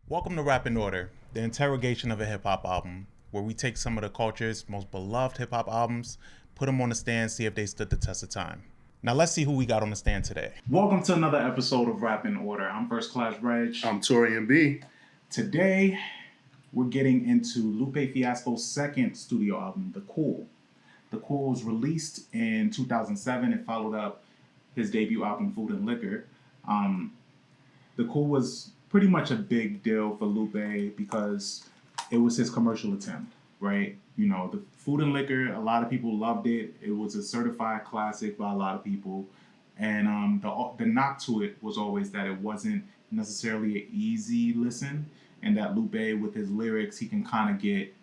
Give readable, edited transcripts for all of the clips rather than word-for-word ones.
Welcome to Rap in Order, the interrogation of a hip-hop album, where we take some of the culture's most beloved hip-hop albums, put them on the stand, see if they stood the test of time. Now let's see who we got on the stand today. Welcome to another episode of Rap in Order. I'm First Class Regg. I'm Taurian B. Today, we're getting into Lupe Fiasco's second studio album, The Cool. The Cool was released in 2007 and followed up his debut album, Food and Liquor. The Cool was pretty much a big deal for Lupe because it was his commercial attempt, right? You know, the Food and Liquor, a lot of people loved it. It was a certified classic by a lot of people. And the knock to it was always that it wasn't necessarily an easy listen, and that Lupe, with his lyrics, he can kind of get,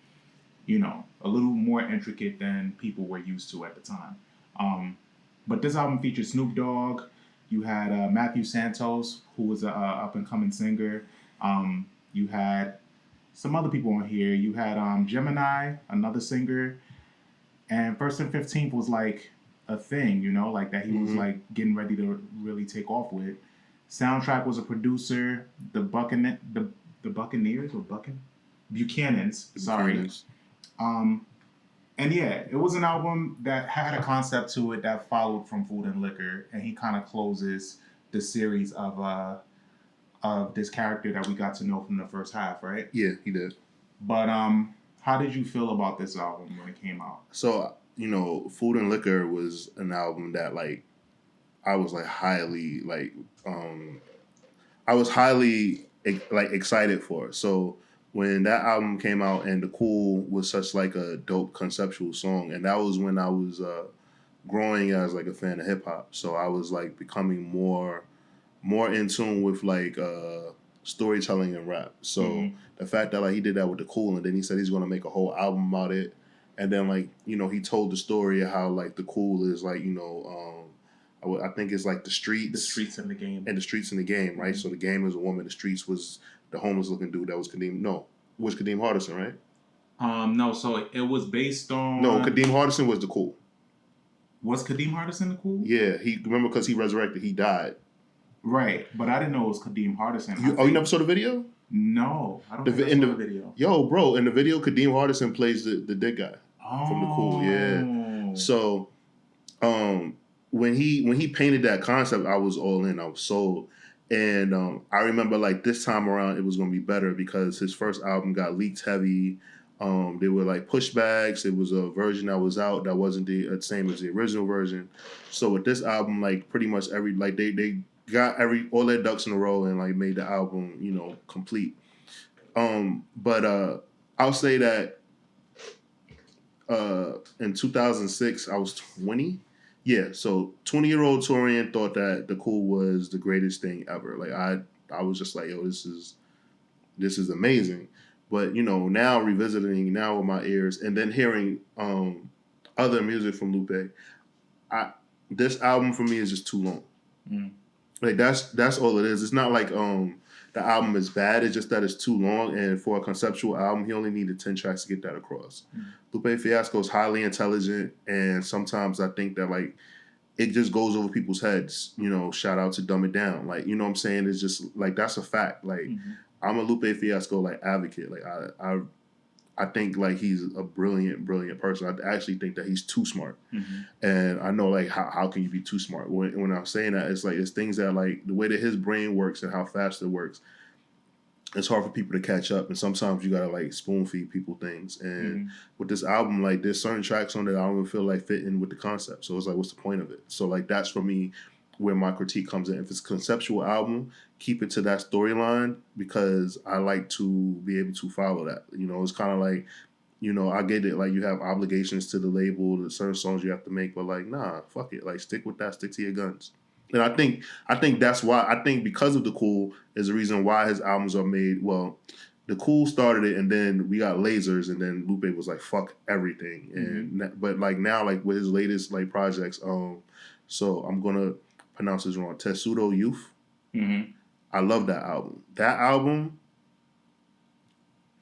you know, a little more intricate than people were used to at the time. But this album featured Snoop Dogg. You had Matthew Santos, who was an up-and-coming singer. You had some other people on here. You had Gemini, another singer. And First and 15th was like a thing, you know, like that he was like getting ready to really take off with. Soundtrack was a producer. The Buccaneers or Buchanans, sorry. Buchanans. And yeah, it was an album that had a concept to it that followed from Food and Liquor, and he kind of closes the series of this character that we got to know from the first half, right? Yeah, he did. But how did you feel about this album when it came out? So, you know, Food and Liquor was an album that, like, I was like highly excited for. So when that album came out, and The Cool was such like a dope conceptual song, and that was when I was growing as like a fan of hip hop. So I was like becoming more in tune with like storytelling and rap. So the fact that like he did that with The Cool, and then he said he's gonna make a whole album about it, and then like, you know, he told the story of how like The Cool is like, you know, I think it's like the streets in the game, and the streets in the game, right? So the game is a woman, the streets was the homeless looking dude that was Kadeem. No, was Kadeem Hardison, right? No, so it was based on... No, Kadeem Hardison was The Cool. Was Kadeem Hardison The Cool? Yeah, remember because he resurrected, he died. Right, but I didn't know it was Kadeem Hardison. You never saw the video? No, I don't think I saw the video. Yo, bro, in the video, Kadeem Hardison plays the dead guy from The Cool. Yeah. So, when he painted that concept, I was all in. I was sold. And I remember like this time around, it was going to be better because his first album got leaked heavy. There were like pushbacks. It was a version that was out that wasn't the same as the original version. So with this album, like pretty much they got all their ducks in a row and like made the album, you know, complete. But I'll say that in 2006, I was 20. Yeah, so 20-year-old Taurian thought that The Cool was the greatest thing ever. Like I was just like, yo, this is amazing. But you know, now revisiting now with my ears and then hearing other music from Lupe, this album for me is just too long. Like that's all it is. It's not like the album is bad. It's just that it's too long. And for a conceptual album, he only needed 10 tracks to get that across. Lupe Fiasco is highly intelligent, and sometimes I think that like it just goes over people's heads. You know, shout out to Dumb It Down. Like, you know what I'm saying? It's just like that's a fact. Like I'm a Lupe Fiasco like advocate. Like I think like he's a brilliant person. I actually think that he's too smart. And I know like how can you be too smart? When I'm saying that, it's like it's things that like the way that his brain works and how fast it works, it's hard for people to catch up. And sometimes you gotta like spoon feed people things. And with this album, like there's certain tracks on it I don't even feel like fit in with the concept. So it's like, what's the point of it? So like that's for me where my critique comes in. If it's a conceptual album, keep it to that storyline because I like to be able to follow that. You know, it's kind of like, you know, I get it. Like you have obligations to the label, the certain songs you have to make, but like, nah, fuck it. Like stick with that, stick to your guns. And I think that's why, I think because of The Cool is the reason why his albums are made, well, the Cool started it, and then we got Lasers, and then Lupe was like, "Fuck everything." And but like now, like with his latest like projects, so I'm gonna pronounce this wrong. Tessudo Youth. Mm-hmm. I love that album. That album.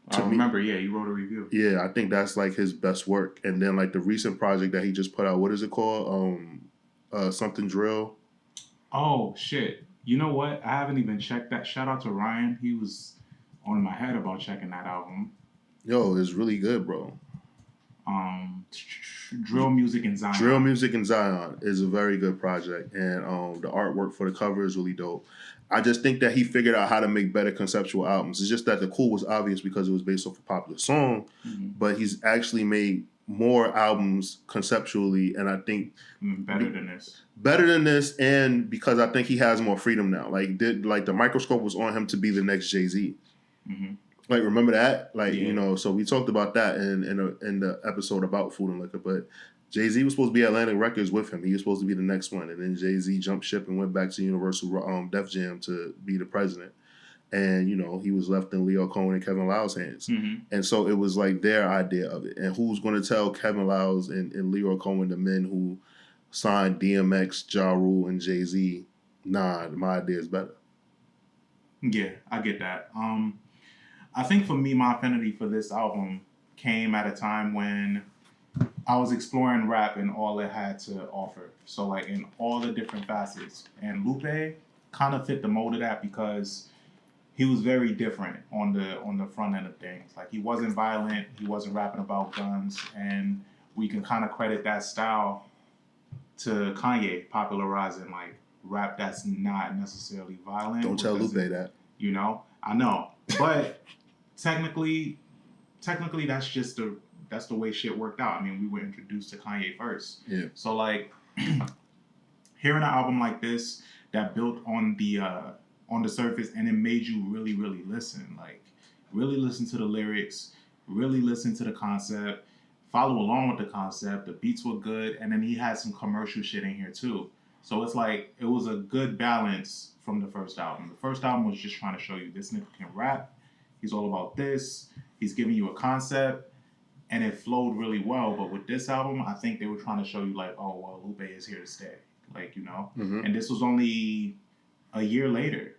I remember, yeah, you wrote a review. Yeah, I think that's like his best work. And then like the recent project that he just put out, what is it called? Something Drill. Oh shit! You know what? I haven't even checked that. Shout out to Ryan. He was on my head about checking that album. Yo, it's really good, bro. Drill Music in Zion. Drill Music in Zion is a very good project, and the artwork for the cover is really dope. I just think that he figured out how to make better conceptual albums. It's just that the Cool was obvious because it was based off a popular song, but he's actually made more albums conceptually, and I think better than this. Better than this, and because I think he has more freedom now. Like the microscope was on him to be the next Jay-Z. Mm-hmm. Like, remember that? Like, you know, so we talked about that in the episode about Food and Liquor, but Jay-Z was supposed to be Atlantic Records with him. He was supposed to be the next one, and then Jay-Z jumped ship and went back to Universal Def Jam to be the president. And, you know, he was left in Leo Cohen and Kevin Lyle's hands. Mm-hmm. And so it was like their idea of it. And who's going to tell Kevin Lyle's and Leo Cohen, the men who signed DMX, Ja Rule, and Jay-Z, nah, my idea is better. Yeah, I get that. I think for me, my affinity for this album came at a time when I was exploring rap and all it had to offer. So like in all the different facets. And Lupe kind of fit the mold of that because he was very different on the front end of things. Like he wasn't violent, he wasn't rapping about guns, and we can kind of credit that style to Kanye popularizing like rap that's not necessarily violent. Don't tell Lupe that. You know, I know, but technically, that's just the way shit worked out. I mean, we were introduced to Kanye first. Yeah. So like, hearing an album like this that built on the surface and it made you really, really listen. Like, really listen to the lyrics, really listen to the concept, follow along with the concept. The beats were good, and then he had some commercial shit in here too. So it's like, it was a good balance from the first album. The first album was just trying to show you this nigga can rap. He's all about this. He's giving you a concept, and it flowed really well. But with this album, I think they were trying to show you like, oh, well, Lupe is here to stay. Like, you know? Mm-hmm. And this was only a year later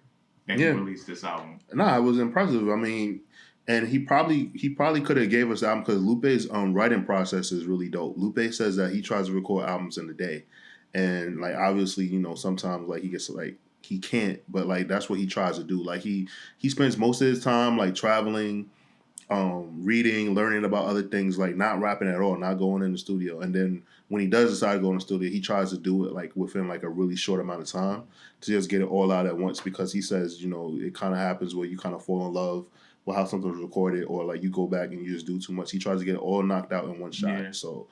that he released this album. Nah, it was impressive. I mean, and he probably could have gave us the album because Lupe's writing process is really dope. Lupe says that he tries to record albums in a day. And like obviously, you know, sometimes like he gets like he can't, but like that's what he tries to do. Like he spends most of his time like traveling, reading, learning about other things, like not rapping at all, not going in the studio. And then when he does decide to go in the studio, he tries to do it like within like a really short amount of time to just get it all out at once because he says, you know, it kind of happens where you kind of fall in love with how something was recorded or like you go back and you just do too much. He tries to get it all knocked out in one shot. Yeah. So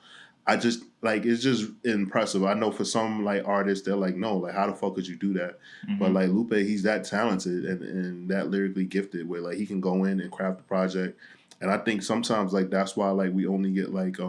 I just like it's just impressive. I know for some like artists, they're like, no, like how the fuck could you do that? Mm-hmm. But like Lupe, he's that talented and that lyrically gifted where like he can go in and craft the project. And I think sometimes like that's why like we only get like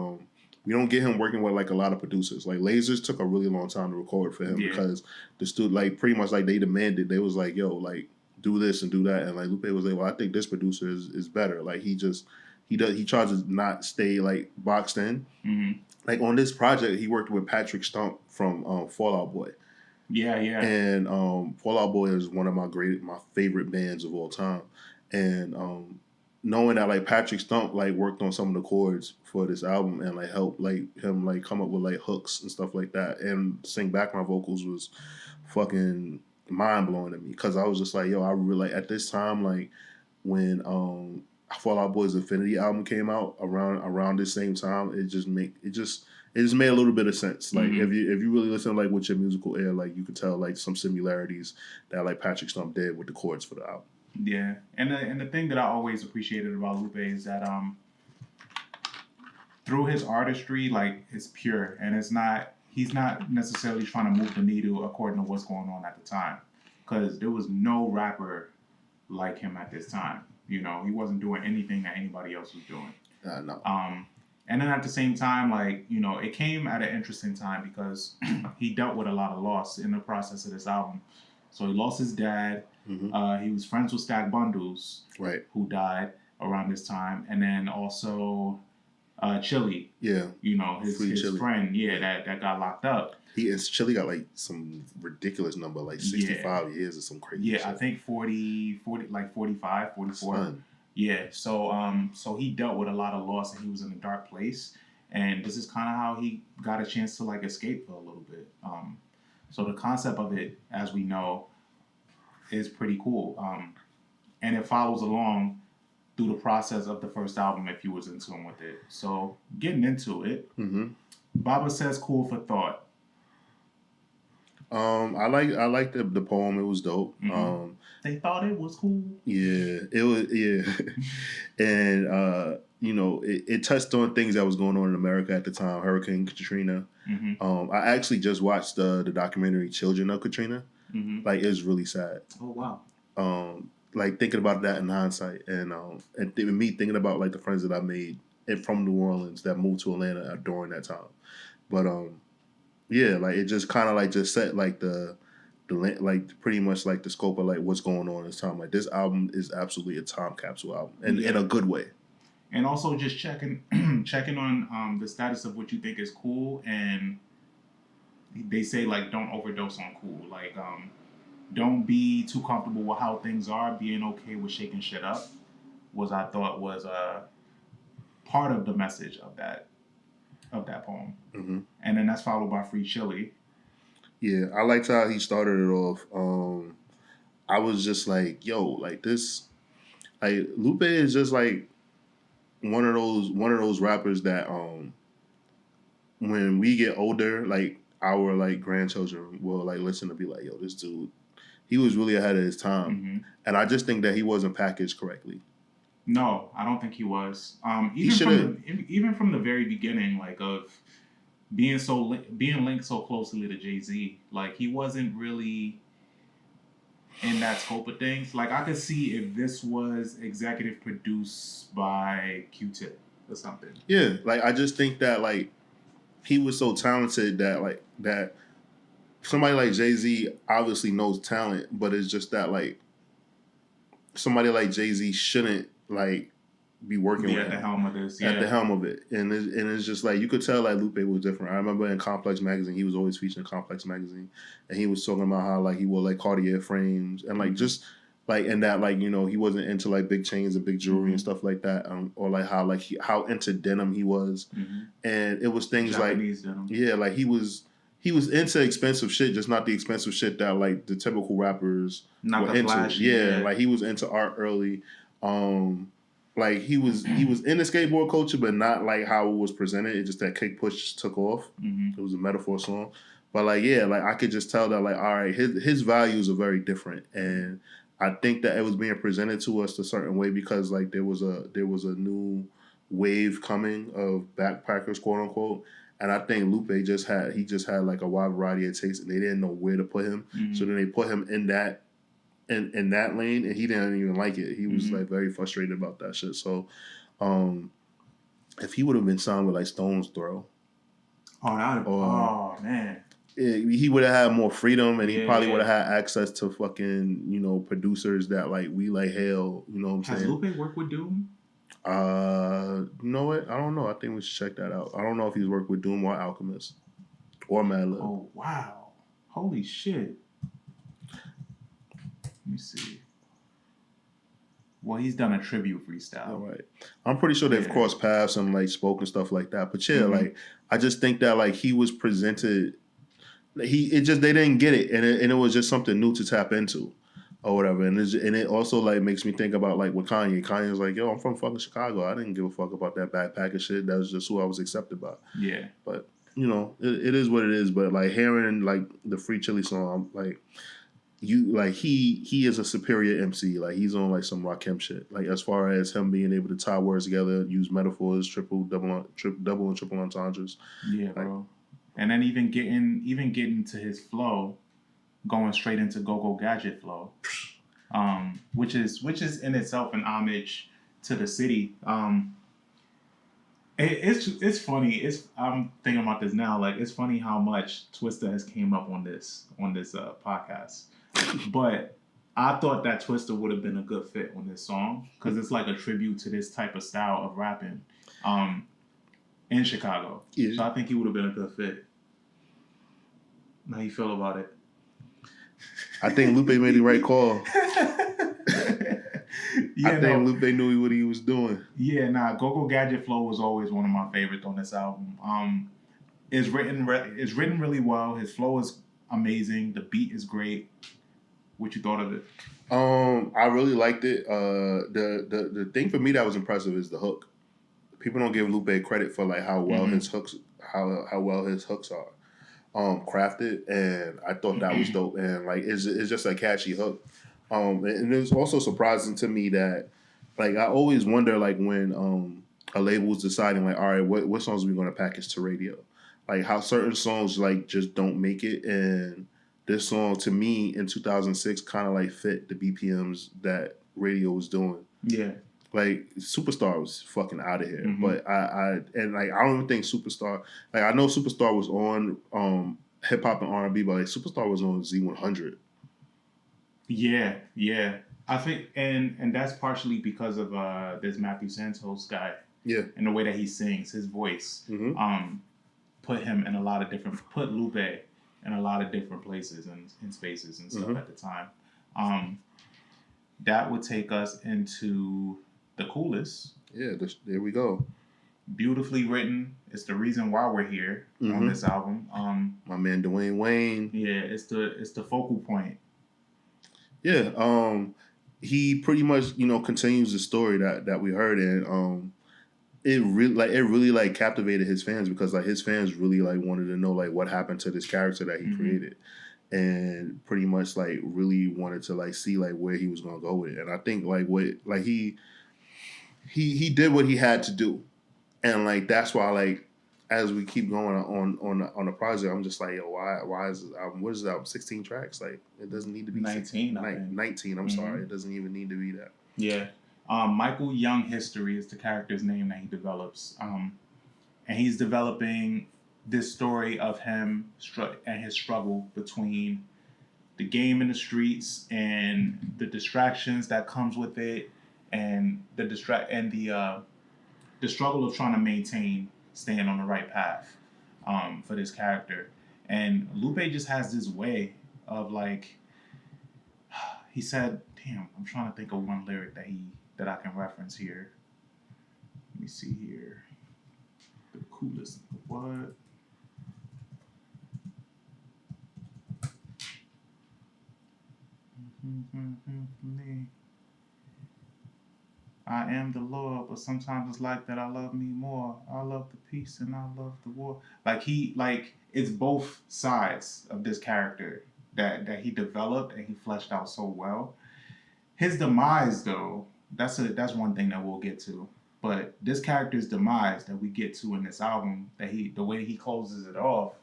we don't get him working with like a lot of producers. Like Lasers took a really long time to record for him because the studio like pretty much like they demanded. They was like, yo, like do this and do that. And like Lupe was like, well, I think this producer is better. Like he tries to not stay like boxed in. Mm-hmm. Like on this project, he worked with Patrick Stump from Fall Out Boy. Yeah. And Fall Out Boy is one of my favorite bands of all time. And knowing that like Patrick Stump like worked on some of the chords for this album and like helped like him like come up with like hooks and stuff like that and sing background vocals was fucking mind blowing to me because I was just like, yo, I really like at this time like when Fall Out Boy's Infinity album came out around this same time, it just made a little bit of sense. Like if you really listen like with your musical ear, like you could tell like some similarities that like Patrick Stump did with the chords for the album. Yeah, and the thing that I always appreciated about Lupe is that through his artistry, like it's pure and he's not necessarily trying to move the needle according to what's going on at the time, because there was no rapper like him at this time. You know, he wasn't doing anything that anybody else was doing. No. And then at the same time, like, you know, it came at an interesting time because he dealt with a lot of loss in the process of this album. So he lost his dad. He was friends with Stack Bundles, Right. who died around this time, and then also Chili. Yeah. You know, his Chili. friend, that got locked up. Chili got like some ridiculous number, like 65 years or some crazy shit. I think 40, like 45, 44. Son. Yeah, so he dealt with a lot of loss, and he was in a dark place, and this is kind of how he got a chance to like escape for a little bit. So the concept of it, as we know, is pretty cool, and it follows along through the process of the first album if you was in tune with it. So getting into it, Baba says, "Cool for thought." I like the poem. It was dope. They thought it was cool. Yeah, it was. Yeah, and you know, it touched on things that was going on in America at the time. Hurricane Katrina. I actually just watched the documentary "Children of Katrina." Like, it's really sad. Oh wow. Like thinking about that in hindsight, and me thinking about like the friends that I made from New Orleans that moved to Atlanta during that time. But yeah, like it just kind of like just set like the like pretty much like the scope of like what's going on in this time. Like, this album is absolutely a time capsule album, and in a good way. And also just checking on the status of what you think is cool, and they say like don't overdose on cool. Like don't be too comfortable with how things are. Being okay with shaking shit up I thought was part of the message of that poem. And then that's followed by Free Chili. Yeah, I liked how he started it off. I was just like, yo, like this, like Lupe is just like one of those rappers that when we get older, like our like grandchildren will like listen to be like, yo, this dude, he was really ahead of his time. And I just think that he wasn't packaged correctly. No, I don't think he was. Even from the very beginning, like of being linked so closely to Jay-Z, like he wasn't really in that scope of things. Like I could see if this was executive produced by Q-Tip or something. Yeah, like I just think that like he was so talented that somebody like Jay-Z obviously knows talent, but it's just that like somebody like Jay-Z shouldn't like be working with at the helm of this. At the helm of it. And it's just like you could tell like Lupe was different. I remember in Complex Magazine, he was always featured in Complex Magazine, and he was talking about how like he wore like Cartier frames and like just like, and that like, you know, he wasn't into like big chains and big jewelry and stuff like that, or like how into denim he was. And it was things Japanese like denim. Yeah, like he was into expensive shit, just not the expensive shit that like the typical rappers were into. Flashy, yeah, like he was into art early. Like he was in the skateboard culture, but not like how it was presented. It just that Kick Push took off. It was a metaphor song, but like yeah, like I could just tell that like all right, his values are very different, and I think that it was being presented to us a certain way because like there was a new wave coming of backpackers, quote unquote. And I think Lupe just had like a wide variety of tastes, and they didn't know where to put him. So then they put him in that lane, and he didn't even like it. He was like very frustrated about that shit. So, if he would have been signed with like Stone's Throw, man, he would have had more freedom, and he probably would have had access to fucking, you know, producers that like we like hail. You know what I'm saying? Has Lupe worked with Doom? You know what? I don't know. I think we should check that out. I don't know if he's worked with Doom or Alchemist or Madlib. Oh wow! Holy shit! Let me see. Well, he's done a tribute freestyle. All right. I'm pretty sure they've crossed paths and like spoken stuff like that. But yeah, like I just think that like he was presented. They didn't get it, and it was just something new to tap into. Or whatever, and it also like makes me think about like with Kanye. Kanye's like, yo, I'm from fucking Chicago. I didn't give a fuck about that backpacker shit. That was just who I was accepted by. Yeah. But you know, it is what it is. But like hearing like the Free Chili song, like he is a superior MC. Like he's on like some Rakim shit. Like as far as him being able to tie words together, use metaphors, double and triple entendres. Yeah, like, bro. And then even getting to his flow. Going straight into Go-Go Gadget flow, which is in itself an homage to the city. It's funny. I'm thinking about this now. Like it's funny how much Twista has came up on this podcast. But I thought that Twister would have been a good fit on this song because it's like a tribute to this type of style of rapping in Chicago. Yeah. So I think he would have been a good fit. How you feel about it? I think Lupe made the right call. Yeah, I think Lupe knew what he was doing. Yeah, nah. Go Gadget Flow was always one of my favorites on this album. It's written really well. His flow is amazing. The beat is great. What you thought of it? I really liked it. The thing for me that was impressive is the hook. People don't give Lupe credit for like how well his hooks are crafted, and I thought that was dope. And like it's just a catchy hook. And it was also surprising to me that like I always wonder like when a label's deciding like, all right, what songs are we gonna package to radio? Like how certain songs like just don't make it, and this song to me in 2006 kind of like fit the BPMs that radio was doing. Yeah. Like Superstar was fucking out of here, but I don't even think Superstar. Like I know Superstar was on hip hop and R&B, but like Superstar was on Z100. Yeah. I think and that's partially because of this Matthew Santos guy. Yeah. And the way that he sings, his voice, put him in put Lupe in a lot of different places and spaces and stuff at the time. That would take us into The Coolest. Yeah, there we go. Beautifully written. It's the reason why we're here on this album. My man Dwayne Wayne. Yeah, it's the focal point. Yeah, he pretty much continues the story that we heard, and it really like captivated his fans because like his fans really like wanted to know like what happened to this character that he created, and pretty much like really wanted to like see like where he was gonna go with it. And I think like he did what he had to do, and like that's why like as we keep going on the project, I'm just like, yo, why is this album? What is the album? 16 tracks? Like it doesn't need to be 19. 19. I'm sorry, it doesn't even need to be that. Yeah. Michael Young History is the character's name that he develops. And he's developing this story of him and his struggle between the game in the streets and the distractions that comes with it, and the struggle of trying to maintain staying on the right path for this character. And Lupe just has this way of like, he said, damn, I'm trying to think of one lyric that I can reference here. Let me see here. The coolest. What? I am the Lord, but sometimes it's like that I love me more. I love the peace and I love the war. Like it's both sides of this character that he developed and he fleshed out so well. His demise, though, that's one thing that we'll get to. But this character's demise that we get to in this album, the way he closes it off,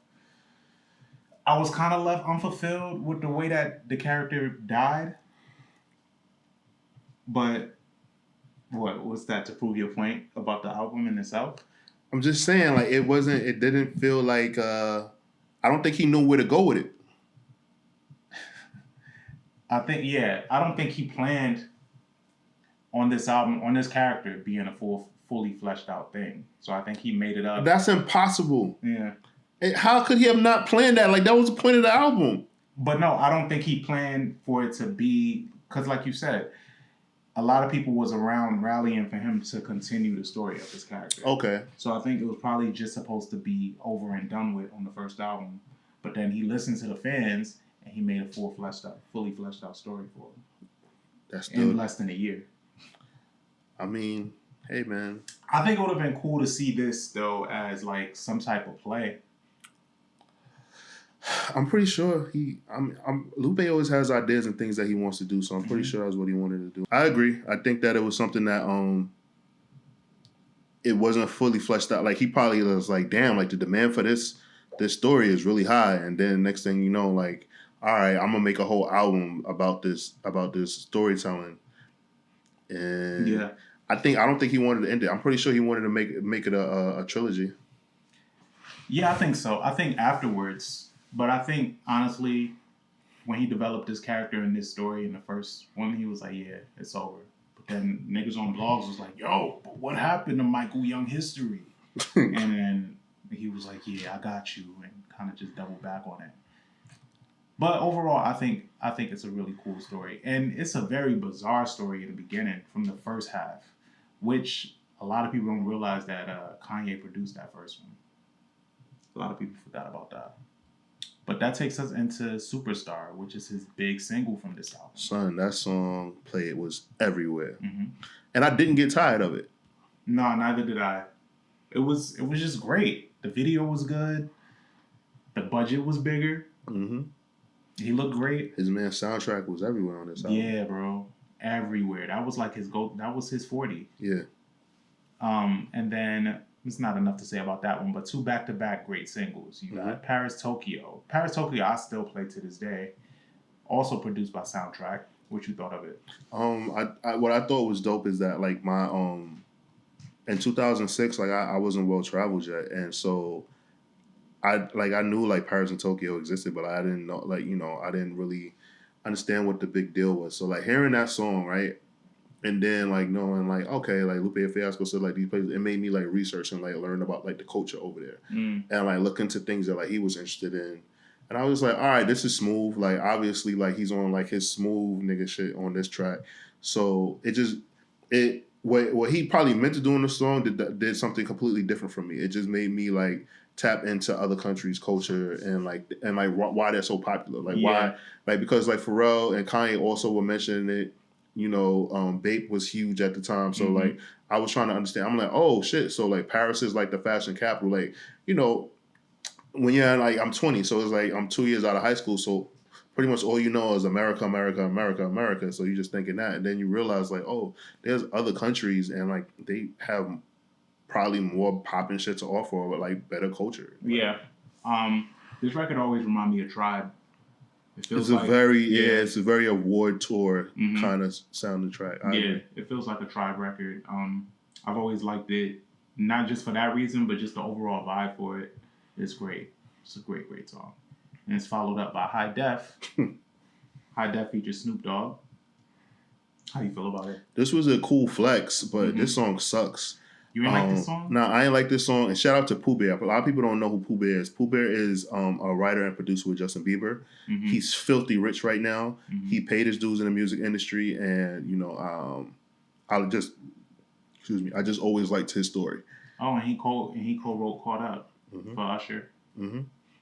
I was kind of left unfulfilled with the way that the character died. But what was that to prove your point about the album in itself? I'm just saying, like it didn't feel like I don't think he knew where to go with it. I don't think he planned on this album, on this character being a fully fleshed out thing. So I think he made it up. That's impossible. Yeah. How could he have not planned that? Like that was the point of the album. But no, I don't think he planned for it to be, because like you said, a lot of people was around rallying for him to continue the story of this character. Okay. So I think it was probably just supposed to be over and done with on the first album. But then he listened to the fans and he made a fully fleshed out story for him. That's in less than a year. I mean, hey man. I think it would have been cool to see this though as like some type of play. I'm pretty sure Lupe always has ideas and things that he wants to do, so I'm pretty sure that's what he wanted to do. I agree. I think that it was something that it wasn't fully fleshed out. Like he probably was like, damn, like the demand for this story is really high, and then next thing you know, like, all right, I'm gonna make a whole album about this storytelling. And yeah. I don't think he wanted to end it. I'm pretty sure he wanted to make it a trilogy. Yeah, I think so. I think afterwards. But I think, honestly, when he developed this character in this story in the first one, he was like, yeah, it's over. But then niggas on blogs was like, yo, but what happened to Michael Young history? And then he was like, yeah, I got you, and kind of just doubled back on it. But overall, I think it's a really cool story. And it's a very bizarre story in the beginning from the first half, which a lot of people don't realize that Kanye produced that first one. A lot of people forgot about that. But that takes us into Superstar, which is his big single from this album. Son, that song played was everywhere. Mm-hmm. And I didn't get tired of it. No, neither did I. It was just great. The video was good. The budget was bigger. Mm-hmm. He looked great. His man soundtrack was everywhere on this album. Yeah, bro. Everywhere. That was like his goal. That was his 40. Yeah. And then it's not enough to say about that one, but 2 back-to-back great singles. You got Paris, Tokyo. Paris, Tokyo, I still play to this day. Also produced by Soundtrack. What you thought of it? What I thought was dope is that like my in 2006, like I wasn't well traveled yet, and so I knew like Paris and Tokyo existed, but I didn't know I didn't really understand what the big deal was. So like hearing that song, right, and then like knowing like okay, like Lupe and Fiasco said like these places, it made me like research and like learn about like the culture over there, and like look into things that like he was interested in. And I was like, all right, this is smooth. Like, obviously, like, he's on, like, his smooth nigga shit on this track. So, what he probably meant to do in the song did something completely different from me. It just made me, like, tap into other countries' culture and why they're so popular. Like, why, like, because, like, Pharrell and Kanye also were mentioning it. You know, Bape was huge at the time. So, like, I was trying to understand. I'm like, oh, shit. So, like, Paris is, like, the fashion capital. Like, you know, when you're like, I'm 20, so it's like I'm 2 years out of high school, so pretty much all you know is America, America, America, America. So you're just thinking that, and then you realize like, oh, there's other countries, and like they have probably more popping shit to offer, or like better culture. Yeah, this record always reminds me of Tribe. It's a very award tour kind of sounding track. I agree. It feels like a Tribe record. I've always liked it, not just for that reason, but just the overall vibe for it. It's great. It's a great, great song. And it's followed up by High Def. High Def features Snoop Dogg. How you feel about it? This was a cool flex, but this song sucks. You ain't like this song? Nah, I ain't like this song. And shout out to Pooh Bear. A lot of people don't know who Pooh Bear is. Pooh Bear is a writer and producer with Justin Bieber. He's filthy rich right now. He paid his dues in the music industry, and you know, I just always liked his story. Oh, and he co-wrote "Caught Up" for Usher.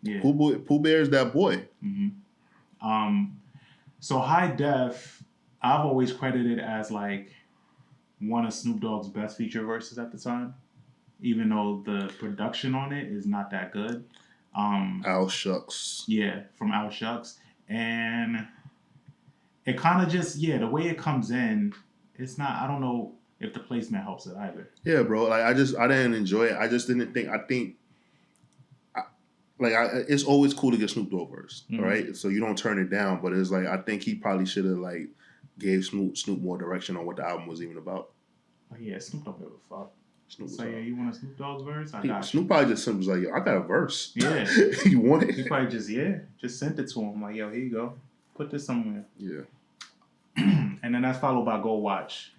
Yeah. Pooh Bear is that boy. So High Def, I've always credited as like one of Snoop Dogg's best feature verses at the time, even though the production on it is not that good. Al Shucks. Yeah, from Al Shucks. And it kind of just, the way it comes in, it's not, I don't know if the placement helps it either. Yeah, bro. Like, I didn't enjoy it. I just didn't think, it's always cool to get Snoop Dogg verse, right? So you don't turn it down, but it's like, I think he probably should have, like, gave Snoop more direction on what the album was even about. Oh, yeah, Snoop don't give a fuck. So, you want a Snoop Dogg's verse? I got Snoop probably just was like, yo, I got a verse. Yeah. You want it? He probably just sent it to him. Like, yo, here you go. Put this somewhere. Yeah. And then that's followed by Go Watch,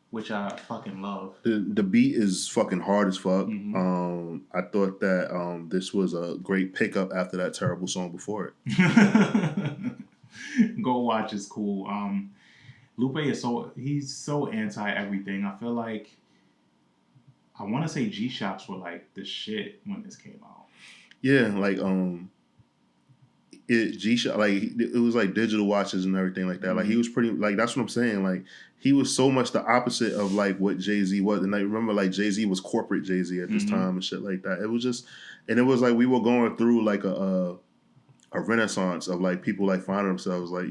which I fucking love. The beat is fucking hard as fuck. I thought that this was a great pickup after that terrible song before it. Go Watch is cool. Lupe is he's so anti everything. I feel like I want to say G-Shocks were like the shit when this came out. Yeah, like G-Shock, like it was like digital watches and everything like that. Like he was pretty, like that's what I'm saying. Like he was so much the opposite of like what Jay-Z was. And I remember like Jay-Z was corporate Jay-Z at this time and shit like that. It was just, and it was like we were going through like a renaissance of like people like finding themselves like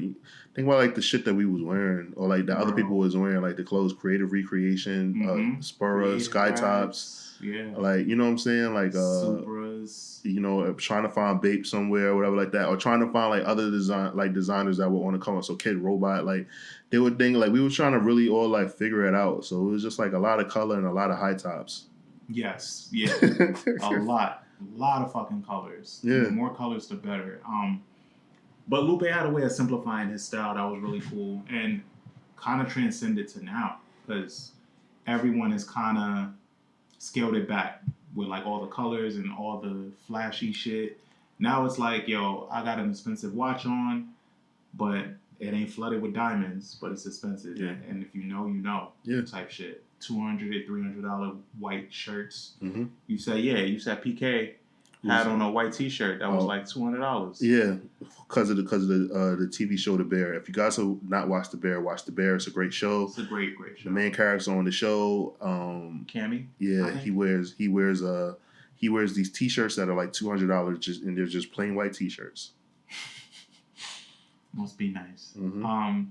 think about like the shit that we was wearing or like the other people was wearing, like the clothes, Creative Recreation, Spura, Sky Tops, like you know what I'm saying, like Supras, you know, trying to find Bape somewhere or whatever like that, or trying to find like other designers that were on the come up. So Kid Robot, like they would think like we were trying to really all like figure it out. So it was just like a lot of color and a lot of high tops. Yes, yeah, a lot of fucking colors. Yeah, the more colors the better. But Lupe had a way of simplifying his style that was really cool and kind of transcended to now because everyone has kind of scaled it back with like all the colors and all the flashy shit. Now it's like, yo, I got an expensive watch on, but it ain't flooded with diamonds, but it's expensive. Yeah. And if you know, you know. Yeah. Type shit. $200, $300 white shirts. Mm-hmm. You say, yeah, you said PK had on a white T-shirt that was like $200. Yeah, because of the TV show The Bear. If you guys have not watched The Bear, watch The Bear. It's a great show. It's a great show. The main character on the show, Cammy. Yeah, he wears these T-shirts that are like $200, and they're just plain white T-shirts. Must be nice. Mm-hmm.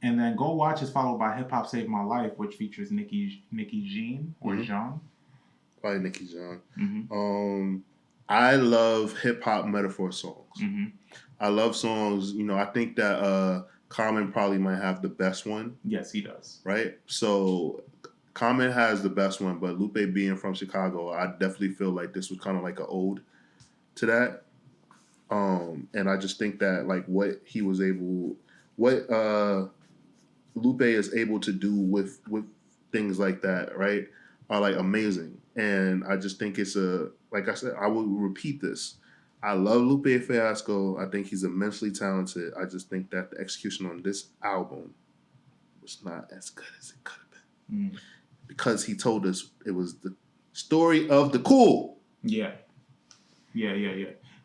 And then Go Watch is followed by Hip Hop Saved My Life, which features Nicki Jean or Jean. Probably Nicki Jean. Mm-hmm. I love hip hop metaphor songs. Mm-hmm. I love songs. You know, I think that Common probably might have the best one. Yes, he does. Right? So Common has the best one, but Lupe being from Chicago, I definitely feel like this was kind of like an ode to that. And I just think that like what Lupe is able to do with things like that, right, are like amazing. And I just think it's like I said, I will repeat this. I love Lupe Fiasco. I think he's immensely talented. I just think that the execution on this album was not as good as it could have been. Because he told us it was the story of the cool. Yeah.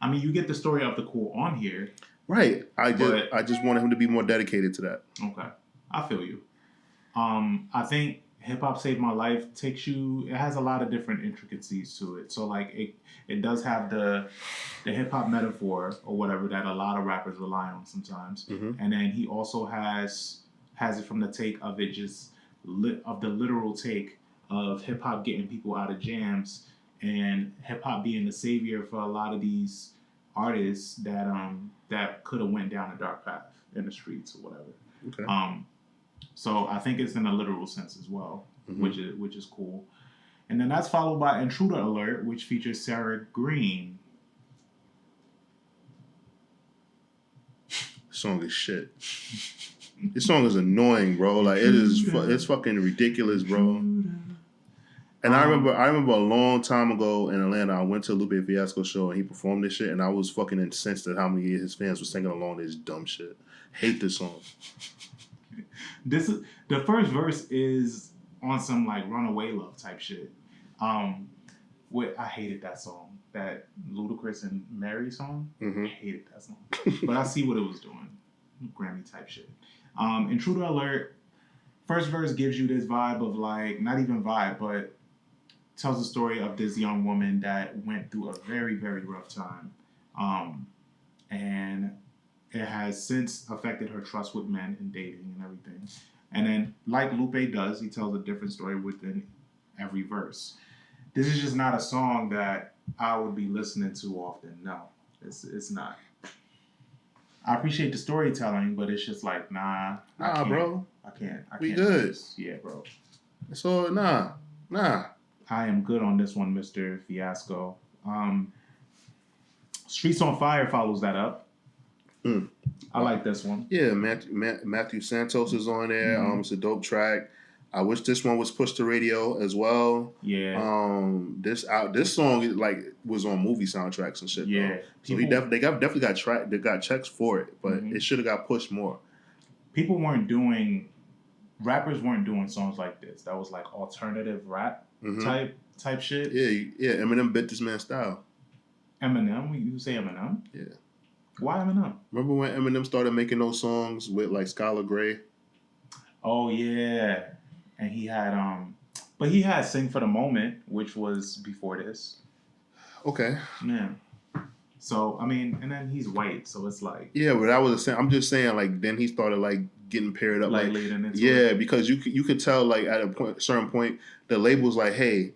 I mean, you get the story of the cool on here. Right. I just wanted him to be more dedicated to that. Okay. I feel you. I think Hip Hop Saved My Life it has a lot of different intricacies to it. So like it does have the hip hop metaphor or whatever that a lot of rappers rely on sometimes. Mm-hmm. And then he also has it from the take of it just of the literal take of hip hop getting people out of jams and hip hop being the savior for a lot of these artists that could have went down a dark path in the streets or whatever. Okay. So I think it's in a literal sense as well, mm-hmm. which is cool. And then that's followed by Intruder Alert, which features Sarah Green. Song is shit. This song is annoying, bro. Like it's fucking ridiculous, bro. And I remember a long time ago in Atlanta, I went to a Lupe Fiasco show and he performed this shit, and I was fucking incensed at how many of his fans were singing along to this dumb shit. Hate this song. The first verse is on some like runaway love type shit. I hated that song, that Ludacris and Mary song. Mm-hmm. I hated that song, but I see what it was doing, Grammy type shit. Intruder Alert, first verse gives you this vibe of like, not even vibe, but tells the story of this young woman that went through a very, very rough time, and it has since affected her trust with men and dating and everything. And then, like Lupe does, he tells a different story within every verse. This is just not a song that I would be listening to often. No, it's not. I appreciate the storytelling, but it's just like, nah, bro. I can't. We good. Yeah, bro. So, nah. I am good on this one, Mr. Fiasco. Streets on Fire follows that up. I like this one. Yeah, Matthew Santos is on there. Mm-hmm. It's a dope track. I wish this one was pushed to radio as well. Yeah. This song like was on movie soundtracks and shit. Yeah. Though. So they definitely got checks for it, but it should have got pushed more. Rappers weren't doing songs like this. That was like alternative rap type shit. Yeah. Eminem bit this man's style. Eminem? You say Eminem? Yeah. Why Eminem? Remember when Eminem started making those songs with like Skylar Grey? Oh yeah, and he had but he had "Sing for the Moment," which was before this. Okay. Yeah. So I mean, and then he's white, so it's like. Yeah, but I'm just saying, like then he started like getting paired up, like leading into it. Because you could tell like at a certain point the label's like, hey,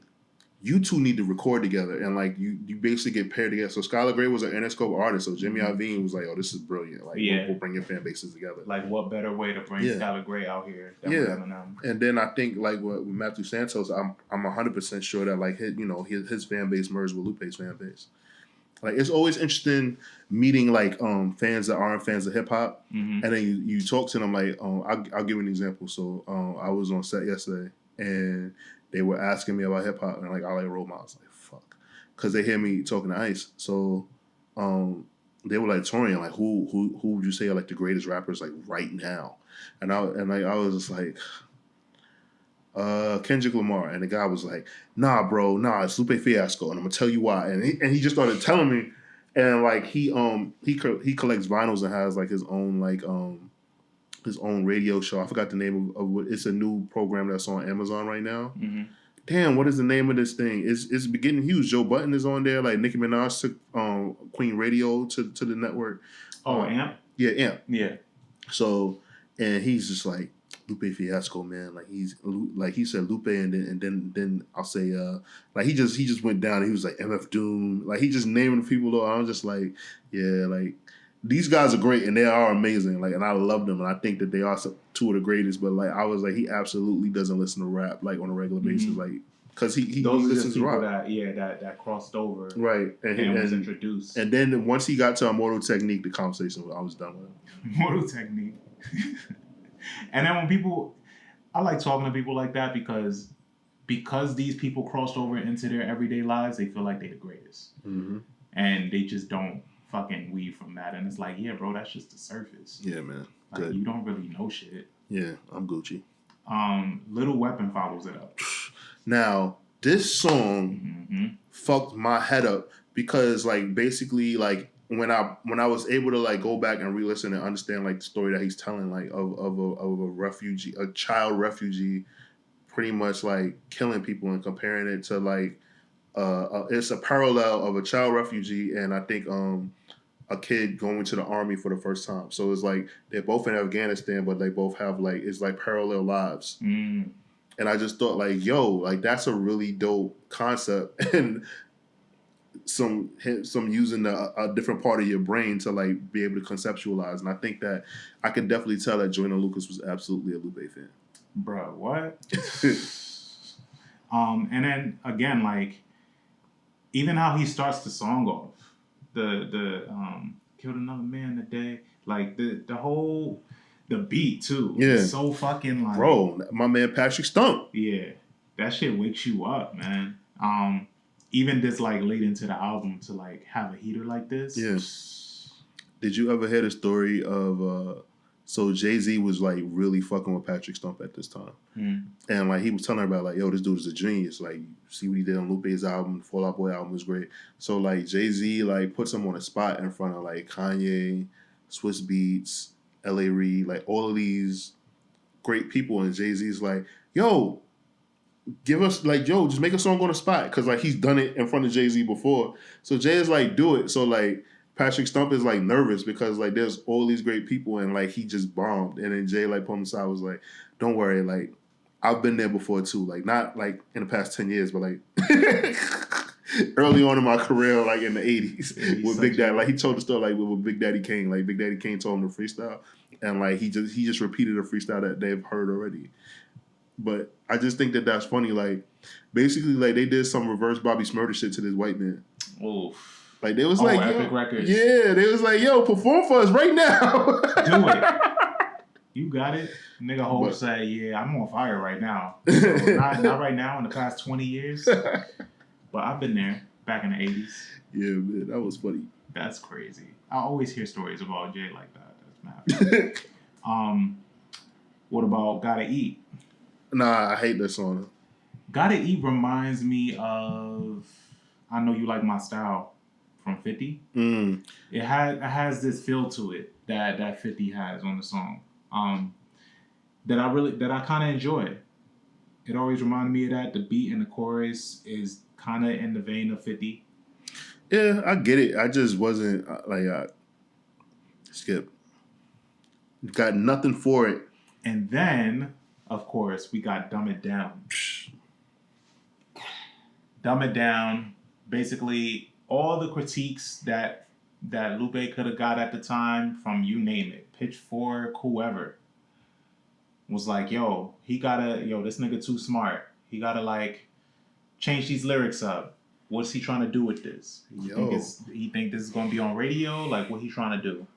you two need to record together, and like you basically get paired together. So Skylar Grey was an Interscope artist, so Jimmy Iovine was like, "Oh, this is brilliant! Like, we'll bring your fan bases together." Like, what better way to bring Skylar Grey out here than Eminem? And then I think like with Matthew Santos, I'm 100% sure that like his fan base merged with Lupe's fan base. Like it's always interesting meeting like fans that aren't fans of hip hop, Mm-hmm. and then you talk to them like I'll give you an example. So I was on set yesterday, and they were asking me about hip hop, and like I like roll my, I was like fuck, because they hear me talking to Ice. So they were like Taurian, like who would you say are like the greatest rappers like right now? And I was just like Kendrick Lamar, and the guy was like, nah, bro, nah, it's Lupe Fiasco, and I'm gonna tell you why. And he just started telling me, and like he collects vinyls and has like his own radio show. I forgot the name of what. It's a new program that's on Amazon right now. Mm-hmm. Damn, what is the name of this thing? It's getting huge. Joe Budden is on there. Like Nicki Minaj took Queen Radio to the network. Amp? Yeah, Amp. Yeah. So, and he's just like Lupe Fiasco, man. Like he said Lupe, and then I'll say like he just went down. And he was like MF Doom. Like he just naming people. Though I'm just like, yeah, like these guys are great and they are amazing. Like, and I love them, and I think that they are two of the greatest. But like I was like, he absolutely doesn't listen to rap like on a regular basis, like because he listens to rap. That crossed over, right? And was introduced. And then once he got to Immortal Technique, the conversation I was done with him. Immortal Technique. And then I like talking to people like that because these people crossed over into their everyday lives, they feel like they're the greatest. Mm-hmm. And they just don't fucking weave from that. And it's like, yeah, bro, that's just the surface. Yeah, man. Like, good. You don't really know shit. Yeah, I'm Gucci. Little Weapon follows it up. Now, this song fucked my head up because, like, basically, like, when I was able to like go back and re-listen and understand like the story that he's telling, like of a refugee, a child refugee, pretty much like killing people and comparing it to like it's a parallel of a child refugee and I think a kid going to the army for the first time. So it's like they're both in Afghanistan, but they both have like it's like parallel lives. And I just thought like, yo, like that's a really dope concept and some using a different part of your brain to like be able to conceptualize. And I think that I could definitely tell that Joyner Lucas was absolutely a Lupe fan. Bro, what? And then again, like even how he starts the song off, the killed another man today, like the beat too. Yeah, it's so fucking like, bro, my man Patrick Stump. Yeah, that shit wakes you up, man. Even this like late into the album to like have a heater like this. Yes. Did you ever hear the story of so Jay-Z was like really fucking with Patrick Stump at this time. And like he was telling her about like, yo, this dude is a genius. Like see what he did on Lupe's album, Fall Out Boy album was great. So like Jay-Z like puts him on a spot in front of like Kanye, Swiss Beats, L.A. Reid, like all of these great people, and Jay-Z's like, yo, give us like, yo, just make a song on the spot, because like he's done it in front of Jay-Z before. So Jay is like, do it. So like Patrick Stump is like nervous because like there's all these great people and like he just bombed. And then Jay like pulled him aside, was like, don't worry, like I've been there before too. Like not like in the past 10 years, but like early on in my career, like in the 80s with Big Daddy. Like he told the story like with Big Daddy Kane. Like Big Daddy Kane told him to freestyle, and like he just repeated a freestyle that they've heard already. But I just think that that's funny. Like basically, like they did some reverse Bobby Smurder shit to this white man. Oof. Like they was like, Epic Records. Yeah, they was like, yo, perform for us right now. Do it. You got it. Nigga Hope say, yeah, I'm on fire right now. So not right now in the past 20 years. But I've been there back in the 80s. Yeah, man, that was funny. That's crazy. I always hear stories about Jay like that. That's mad. What about Gotta Eat? Nah, I hate that song. Gotta Eat reminds me of I Know You Like My Style from 50. It has this feel to it that 50 has on the song. That I kind of enjoy. It always reminded me of that. The beat and the chorus is kind of in the vein of 50. Yeah, I get it. I just wasn't skip. Got nothing for it. And then, of course, we got Dumb It Down. Dumb It Down. Basically, all the critiques that Lupe could have got at the time from you name it, Pitchfork, whoever, was like, this nigga too smart. He gotta like change these lyrics up. What's he trying to do with this? Yo. He think this is gonna be on radio? Like, what he trying to do? And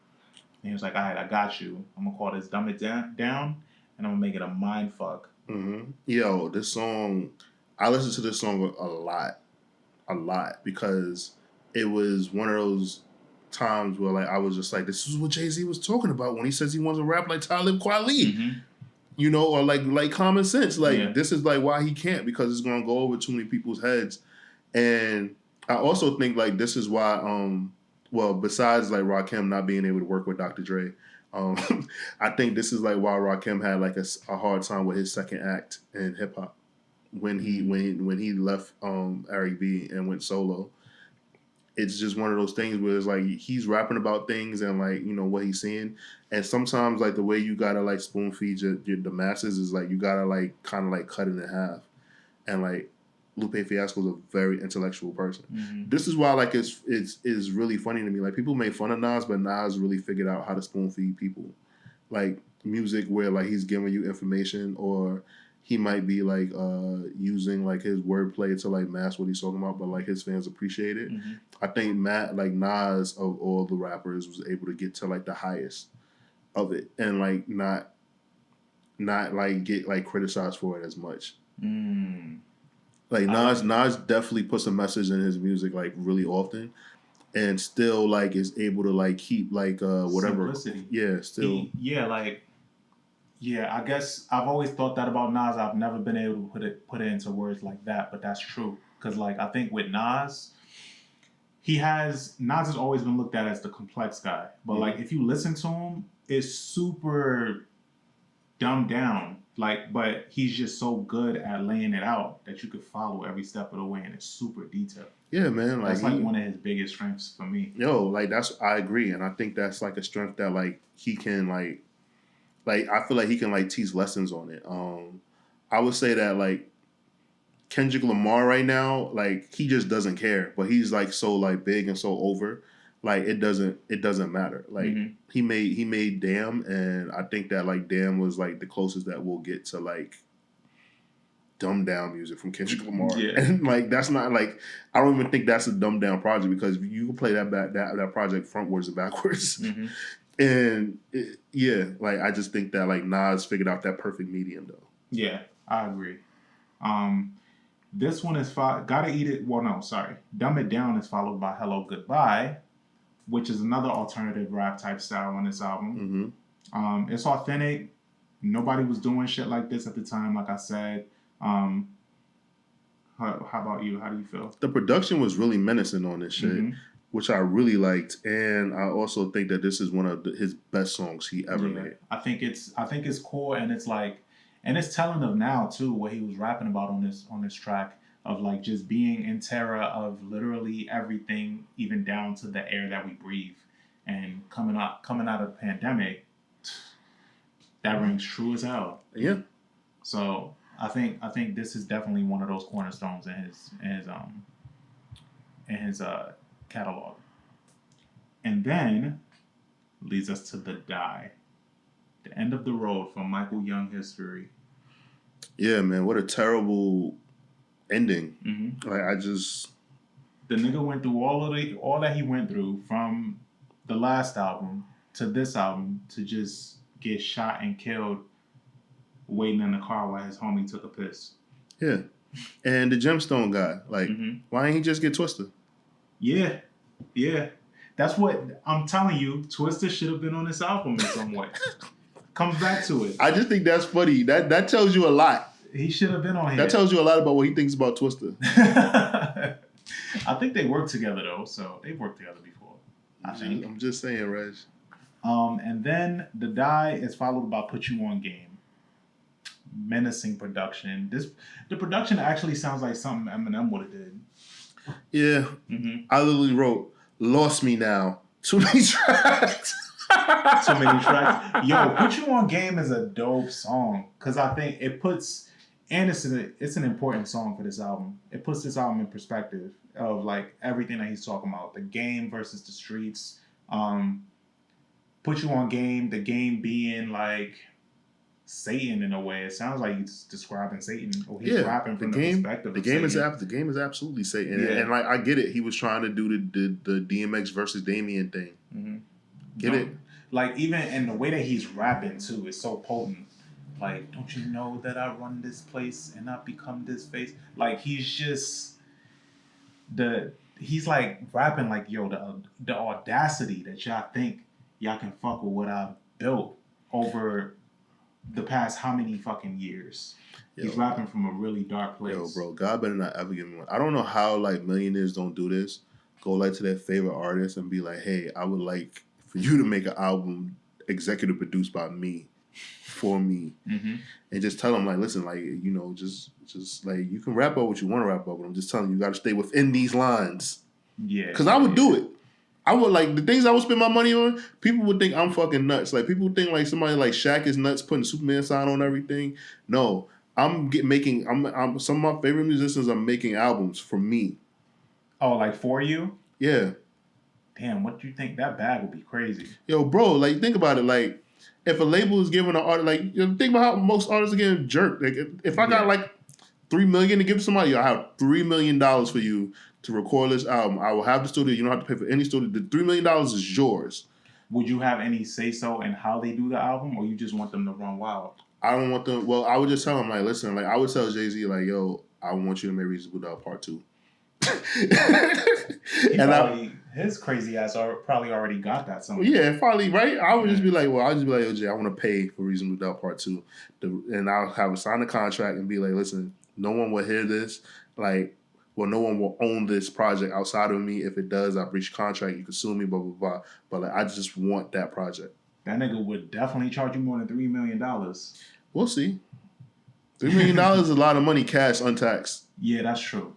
he was like, all right, I got you. I'm gonna call this Dumb It Down, and I'm gonna make it a mind fuck. Mm-hmm. Yo, this song, I listened to this song a lot, because it was one of those times where like I was just like, this is what Jay-Z was talking about when he says he wants to rap like Talib Kweli. Mm-hmm. You know, or like Common Sense. Like, this is like why he can't, because it's gonna go over too many people's heads. And I also think like this is why, well, besides like Rakim not being able to work with Dr. Dre, I think this is like why Rakim had like a hard time with his second act in hip hop when he left Eric B and went solo. It's just one of those things where it's like he's rapping about things and like, you know, what he's seeing. And sometimes like the way you gotta like spoon feed the masses is like you gotta like kind of like cut it in half. And like Lupe Fiasco is a very intellectual person. Mm-hmm. This is why like it's really funny to me. Like people make fun of Nas, but Nas really figured out how to spoon feed people. Like music where like he's giving you information, or he might be like using like his wordplay to like mask what he's talking about, but like his fans appreciate it. Mm-hmm. I think Nas of all the rappers was able to get to like the highest of it, and like not like get like criticized for it as much. Like Nas definitely puts a message in his music like really often, and still like is able to like keep like whatever. Simplicity. Yeah, still. I guess I've always thought that about Nas. I've never been able to put it into words like that, but that's true. Because like I think with Nas, Nas has always been looked at as the complex guy. But like if you listen to him, it's super dumbed down. Like, but he's just so good at laying it out that you could follow every step of the way, and it's super detailed. Yeah, man. Like that's like one of his biggest strengths for me. Yo, like I agree, and I think that's like a strength that like he can like I feel like he can like teach lessons on it. I would say that like Kendrick Lamar right now, like he just doesn't care, but he's like so like big and so over, like it doesn't matter. Like he made Damn, and I think that like Damn was like the closest that we'll get to like dumbed down music from Kendrick Lamar. Yeah. And like that's not like I don't even think that's a dumbed down project, because you can play that project frontwards and backwards. Mm-hmm. And like I just think that like Nas figured out that perfect medium though. Yeah, I agree. This one is Gotta Eat It. Well, no, sorry. Dumb It Down is followed by Hello Goodbye, which is another alternative rap type style on this album. Mm-hmm. It's authentic. Nobody was doing shit like this at the time, like I said. How about you? How do you feel? The production was really menacing on this shit, which I really liked, and I also think that this is one of his best songs he ever made. I think it's cool, and it's like, and it's telling of now too what he was rapping about on this track, of like just being in terror of literally everything, even down to the air that we breathe, and coming out of the pandemic, that rings true as hell. Yeah. So I think this is definitely one of those cornerstones in his catalog. And then leads us to The Die, the end of the road from Michael Young history. Yeah, man, what a terrible ending. Mm-hmm. Like the nigga went through all that he went through from the last album to this album to just get shot and killed waiting in the car while his homie took a piss. Yeah. And the gemstone guy, like, why didn't he just get Twister? Yeah. That's what I'm telling you. Twister should have been on this album in some way. Comes back to it. I just think that's funny. That tells you a lot. He should have been on here. That tells you a lot about what he thinks about Twister. I think they worked together though, so they've worked together before. I'm just saying, Reg. And then The Die is followed by Put You On Game. Menacing production. The production actually sounds like something Eminem would have did. Yeah. Mm-hmm. I literally wrote, "Lost Me Now." Too many tracks. Too many tracks. Yo, Put You On Game is a dope song, because I think it puts, and it's an important song for this album. It puts this album in perspective of like everything that he's talking about. The game versus the streets. Put You On Game, the game being like Satan in a way. It sounds like he's describing Satan, or he's Yeah, rapping from the perspective the of game Satan. the game is absolutely Satan, Yeah. and like I get it. He was trying to do the DMX versus Damien thing. Mm-hmm. Get it? Like even in the way that he's rapping too is so potent. Like, don't you know that I run this place and I become this face? Like he's just he's like rapping like, yo, the audacity that y'all think y'all can fuck with what I've built over the past how many fucking years. He's rapping from a really dark place. Yo, bro, God better not ever give me one. I don't know how like millionaires don't do this. Go like to their favorite artist and be like, hey, I would like for you to make an album executive produced by me, for me, and just tell them like, listen, like just like you can rap about what you want to rap about, but I'm just telling you, you got to stay within these lines. Yeah, because I would do it. I would like the things I would spend my money on. People would think I'm fucking nuts. Like people would think like somebody like Shaq is nuts putting Superman sign on everything. No, I'm some of my favorite musicians are making albums for me. Oh, like for you? Yeah. Damn, what do you think? That bag would be crazy. Yo, bro, like think about it. Like if a label is giving an artist, like think about how most artists are getting jerked. Like if I got like $3 million to give to somebody, I have $3 million for you to record this album. I will have the studio. You don't have to pay for any studio. The $3 million is yours. Would you have any say so in how they do the album, or you just want them to run wild? I don't want them. Well, I would just tell them like, listen, like I would tell Jay-Z like, yo, I want you to make Reasonable Doubt Part 2. His crazy ass probably already got that somewhere. Yeah, probably, right? I would just be like, yo, Jay, I want to pay for Reasonable Doubt Part 2. And I'll have a sign a contract and be like, listen, no one will hear this. Like, well, no one will own this project outside of me. If it does, I breach contract. You can sue me, blah, blah, blah. But like, I just want that project. That nigga would definitely charge you more than $3 million. We'll see. $3 million is a lot of money, cash, untaxed. Yeah, that's true.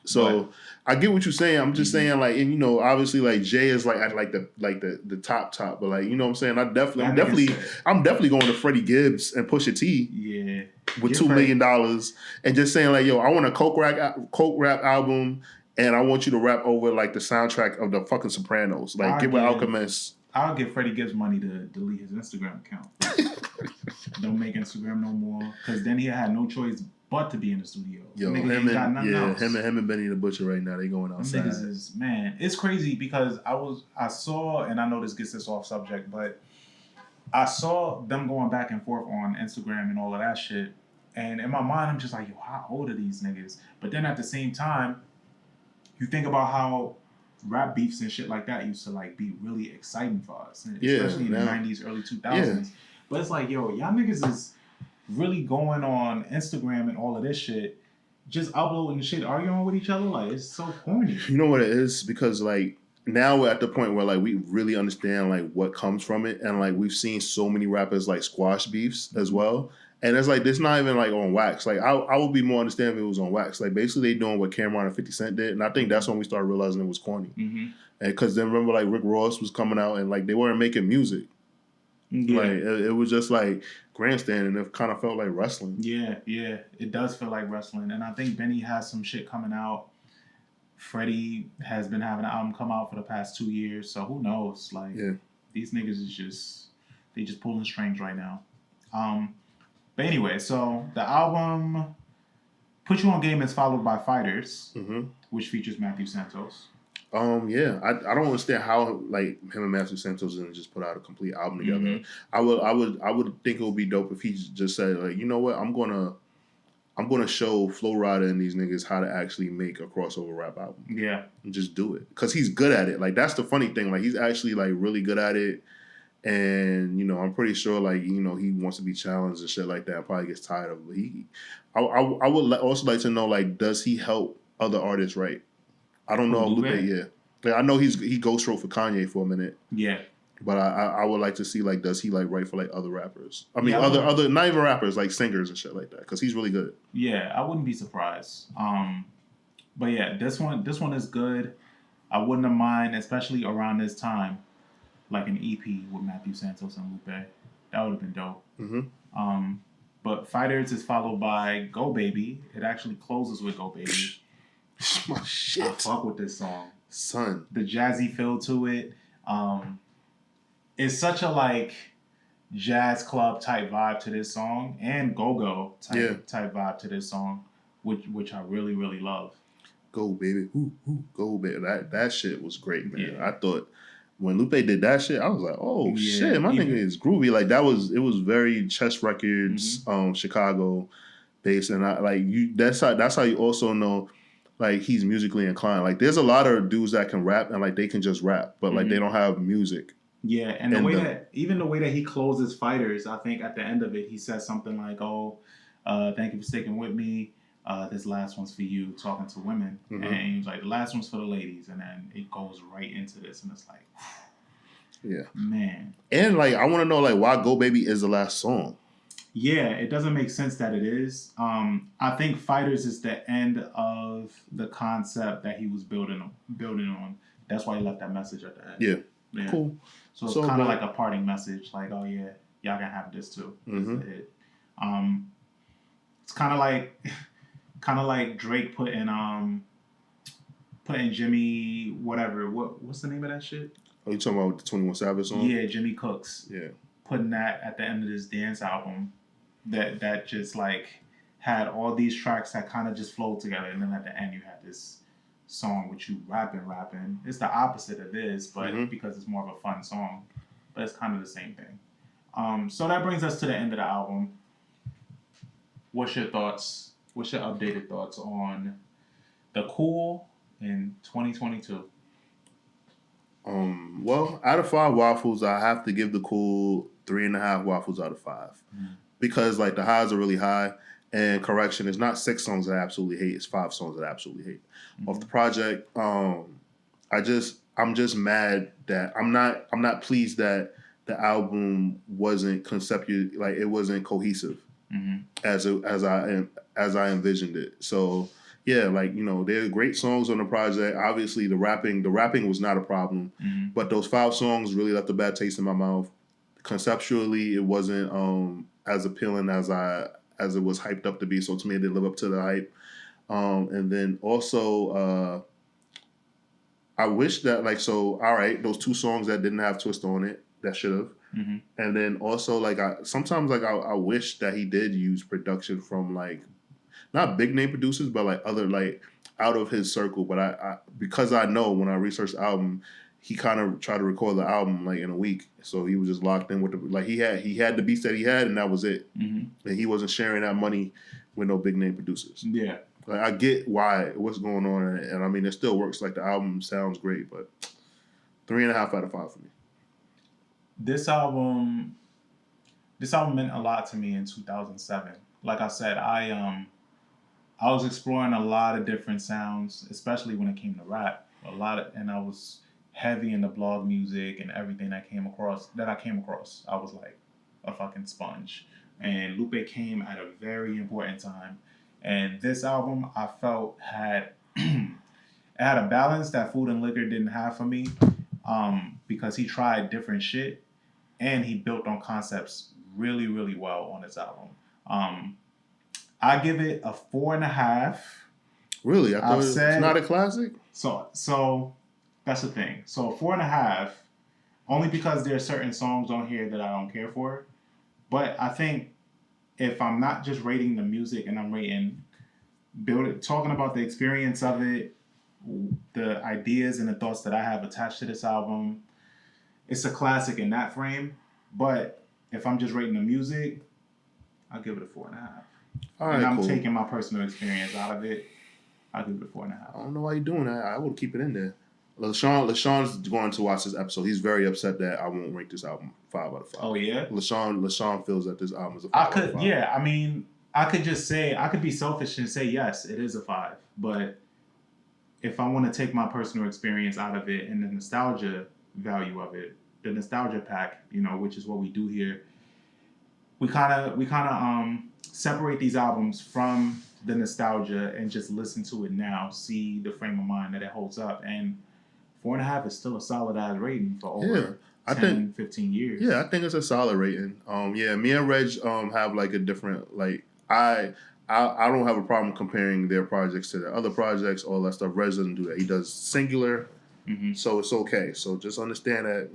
So I get what you're saying. I'm just saying, like, and obviously, like Jay is like the top, but like, you know what I'm saying. I'm definitely going to Freddie Gibbs and Pusha T. Yeah, with $2 million and just saying like, yo, I want a coke rap album, and I want you to rap over like the soundtrack of the fucking Sopranos. Like, give Alchemist. I'll give Freddie Gibbs money to delete his Instagram account. Don't make Instagram no more, because then he had no choice but to be in the studio. Yo, him and Benny the Butcher right now, they going outside. Them niggas is, man, it's crazy because I saw, and I know this gets us off subject, but I saw them going back and forth on Instagram and all of that shit. And in my mind, I'm just like, yo, how old are these niggas? But then at the same time, you think about how rap beefs and shit like that used to like be really exciting for us, especially in the 90s, early 2000s. Yeah. But it's like, yo, y'all niggas is really going on Instagram and all of this shit, just uploading shit, arguing with each other. Like, it's so corny. You know what it is? Because like now we're at the point where like we really understand like what comes from it, and like we've seen so many rappers like squash beefs as well. And it's like, this not even like on wax. Like I would be more understanding if it was on wax. Like basically they doing what Cameron and 50 Cent did, and I think that's when we started realizing it was corny. Mm-hmm. And because then remember like Rick Ross was coming out and like they weren't making music. Yeah. Like it was just like grandstanding. It kind of felt like wrestling. Yeah, it does feel like wrestling. And I think Benny has some shit coming out. Freddie has been having an album come out for the past 2 years, so who knows? Like, these niggas is just pulling strings right now. But anyway, so the album Put You on Game is followed by Fighters, which features Matthew Santos. I don't understand how like him and Matthew Santos didn't just put out a complete album together. Mm-hmm. I would think it would be dope if he just said like, you know what, I'm gonna show Flo Rida and these niggas how to actually make a crossover rap album. Yeah, and just do it because he's good at it. Like that's the funny thing. Like he's actually like really good at it. And I'm pretty sure like he wants to be challenged and shit like that. Probably gets tired of it. I would also like to know like, does he help other artists write? I don't know. Lupe, yeah. Like I know he ghost wrote for Kanye for a minute. Yeah. But I would like to see like, does he like write for like other rappers? I mean other not even rappers, like singers and shit like that, because he's really good. Yeah, I wouldn't be surprised. But yeah, this one is good. I wouldn't have mind, especially around this time, like an EP with Matthew Santos and Lupe. That would have been dope. Mm-hmm. But Fighters is followed by Go Baby. It actually closes with Go Baby. My shit. I fuck with this song. Son. The jazzy feel to it. It's such a like, jazz club type vibe to this song and go-go type vibe to this song, which I really, really love. Go baby, go baby. That shit was great, man. Yeah. I thought when Lupe did that shit, I was like, oh Yeah, shit, my nigga is groovy. Like it was very Chess Records, Chicago based, and I like you. That's how you also know like he's musically inclined. Like there's a lot of dudes that can rap and like they can just rap, but like they don't have music. Yeah, and the way that he closes fighters, I think at the end of it he says something like, "Oh, thank you for sticking with me. This last one's for you," talking to women, and he was like, "The last one's for the ladies," and then it goes right into this, and it's like, yeah, man. And like I want to know like why "Go Baby" is the last song. Yeah, it doesn't make sense that it is. I think Fighters is the end of the concept that he was building on. That's why he left that message at the end. Yeah. Cool. So it's kind of like a parting message, like, oh yeah, y'all can have this too. It's kind of like Drake putting Jimmy whatever. What's the name of that shit? Oh, you talking about the 21 Savage song? Yeah, Jimmy Cooks. Yeah. Putting that at the end of this dance album, that just like had all these tracks that kind of just flowed together, and then at the end you had this song with you rapping. It's the opposite of this, but because it's more of a fun song, but it's kind of the same thing. So that brings us to the end of the album. What's your thoughts? What's your updated thoughts on The Cool in 2022? Well, out of 5 waffles, I have to give The Cool 3.5 waffles out of 5 because like the highs are really high. And correction, it's not 6 songs that I absolutely hate; it's 5 songs that I absolutely hate. Off the project, I'm just mad that I'm not pleased that the album wasn't conceptual, like it wasn't cohesive as I envisioned it. So yeah, like there are great songs on the project. Obviously, the rapping was not a problem, but those 5 songs really left a bad taste in my mouth. Conceptually, it wasn't as appealing as it was hyped up to be. So to me, it didn't live up to the hype. And then also, I wish that all right, those 2 songs that didn't have Twist on it, that should have. And then also I wish that he did use production from like not big name producers, but like other like out of his circle. But I because I know when I researched the album, he kind of tried to record the album like in a week, so he was just locked in with he had the beats that he had, and that was it. And he wasn't sharing that money with no big name producers. Yeah, like I get what's going on, and I mean it still works. Like the album sounds great, but 3.5 out of 5 for me. This album meant a lot to me in 2007. Like I said, I was exploring a lot of different sounds, especially when it came to rap. And I was heavy in the blog music and everything I came across. I was like a fucking sponge. And Lupe came at a very important time. And this album I felt had it had a balance that Food and Liquor didn't have for me, because he tried different shit and he built on concepts really, really well on this album. I give it a 4.5. Really? I thought it's not a classic? So that's the thing. So 4.5, only because there are certain songs on here that I don't care for. But I think if I'm not just rating the music and I'm talking about the experience of it, the ideas and the thoughts that I have attached to this album, it's a classic in that frame. But if I'm just rating the music, I'll give it a 4.5. All right, and I'm cool. taking my personal experience out of it. I'll give it a 4.5. I don't know why you're doing that. I would keep it in there. LaShawn's going to watch this episode. He's very upset that I won't rank this album 5 out of 5. Oh yeah. LaShawn feels that this album is a 5 out of 5. Yeah. I mean, I could just say I could be selfish and say yes, it is a 5. But if I want to take my personal experience out of it and the nostalgia value of it, the nostalgia pack, which is what we do here, we kind of separate these albums from the nostalgia and just listen to it now, see the frame of mind that it holds up, and 4.5 is still a solid ass rating for over 15 years. Yeah, I think it's a solid rating. Me and Regg have like a different I don't have a problem comparing their projects to their other projects, all that stuff. Regg doesn't do that. He does singular, so it's okay. So just understand that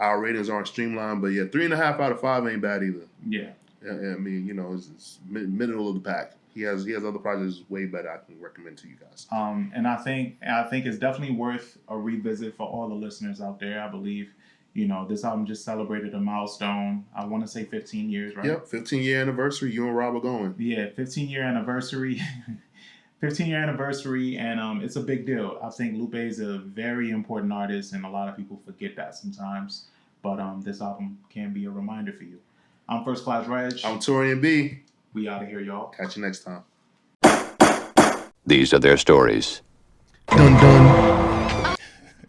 our ratings aren't streamlined, but yeah, 3.5 out of 5 ain't bad either. Yeah. I mean, it's middle of the pack. He has other projects way better I can recommend to you guys. And I think it's definitely worth a revisit for all the listeners out there. I believe, this album just celebrated a milestone. I want to say 15 years, right? Yep, 15-year anniversary. You and Rob are going. Yeah, 15-year anniversary. 15-year anniversary, and it's a big deal. I think Lupe is a very important artist, and a lot of people forget that sometimes. But this album can be a reminder for you. I'm First Class Regg. I'm Taurian B. We out of here, y'all. Catch you next time. These are their stories. Dun dun.